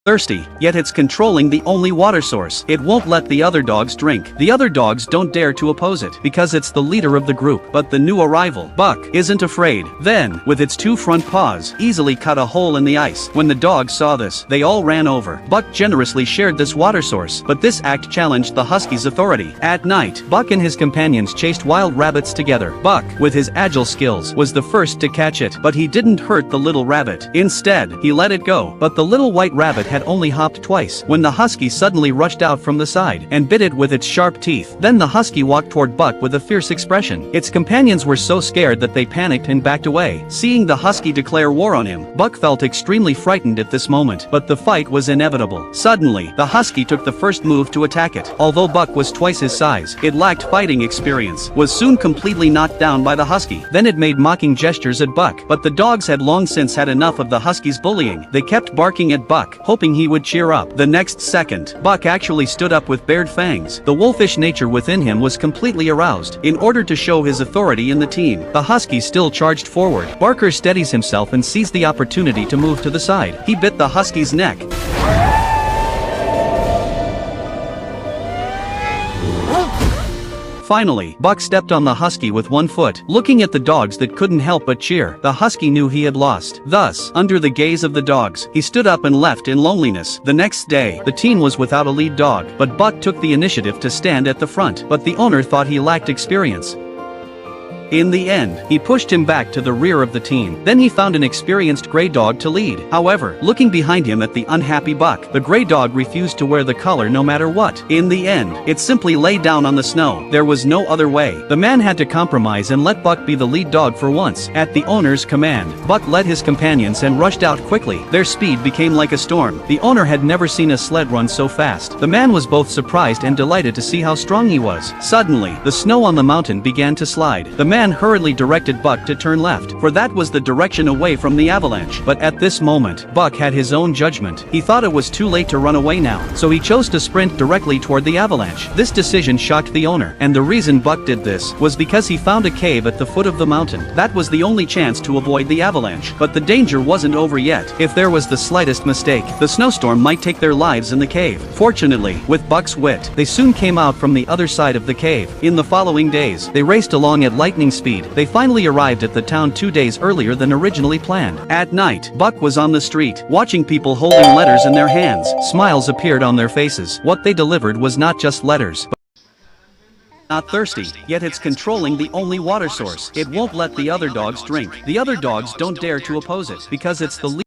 thirsty, yet it's controlling the only water source. It won't let the other dogs drink. The other dogs don't dare to oppose it, because it's the leader of the group. But the new arrival, Buck, isn't afraid. Then, with its two front paws, easily cut a hole in the ice. When the dogs saw this, they all ran over. Buck generously shared this water source, but this act challenged the husky's authority. At night, Buck and his companions chased wild rabbits together. Buck, with his agile skills, was the first to catch it, but he didn't hurt the little rabbit. Instead, he let it go. But the little white rabbit had only hopped twice when the husky suddenly rushed out from the side and bit it with its sharp teeth. Then the husky walked toward Buck with a fierce expression. Its companions were so scared that they panicked and backed away. Seeing the husky declare war on him, Buck felt extremely frightened at this moment, but the fight was inevitable. Suddenly, the husky took the first move to attack it. Although Buck was twice his size, it lacked fighting experience, was soon completely knocked down by the husky. Then it made mocking gestures at Buck, but the dogs had long since had enough of the husky's bullying. They kept barking at Buck, hoping he would cheer up. The next second, Buck actually stood up with bared fangs. The wolfish nature within him was completely aroused. In order to show his authority in the team, the husky still charged forward. Barker steadies himself and seized the opportunity to move to the side. He bit the husky's neck. Finally, Buck stepped on the husky with one foot. Looking at the dogs that couldn't help but cheer, the husky knew he had lost. Thus, under the gaze of the dogs, he stood up and left in loneliness. The next day, the team was without a lead dog, but Buck took the initiative to stand at the front. But the owner thought he lacked experience. In the end, he pushed him back to the rear of the team. Then he found an experienced gray dog to lead. However, looking behind him at the unhappy Buck, the gray dog refused to wear the color no matter what. In the end, it simply lay down on the snow. There was no other way. The man had to compromise and let Buck be the lead dog for once. At the owner's command, Buck led his companions and rushed out quickly. Their speed became like a storm. The owner had never seen a sled run so fast. The man was both surprised and delighted to see how strong he was. Suddenly, the snow on the mountain began to slide. The man hurriedly directed Buck to turn left, for that was the direction away from the avalanche. But at this moment, Buck had his own judgment. He thought it was too late to run away now, so he chose to sprint directly toward the avalanche. This decision shocked the owner, and the reason Buck did this was because he found a cave at the foot of the mountain. That was the only chance to avoid the avalanche. But the danger wasn't over yet. If there was the slightest mistake, the snowstorm might take their lives in the cave. Fortunately, with Buck's wit, they soon came out from the other side of the cave. In the following days, they raced along at lightning speed. They finally arrived at the town 2 days earlier than originally planned. At night, Buck was on the street, watching people holding letters in their hands. Smiles appeared on their faces. What they delivered was not just letters, but not thirsty, yet it's controlling the only water source. It won't let the other dogs drink. The other dogs don't dare to oppose it, because it's the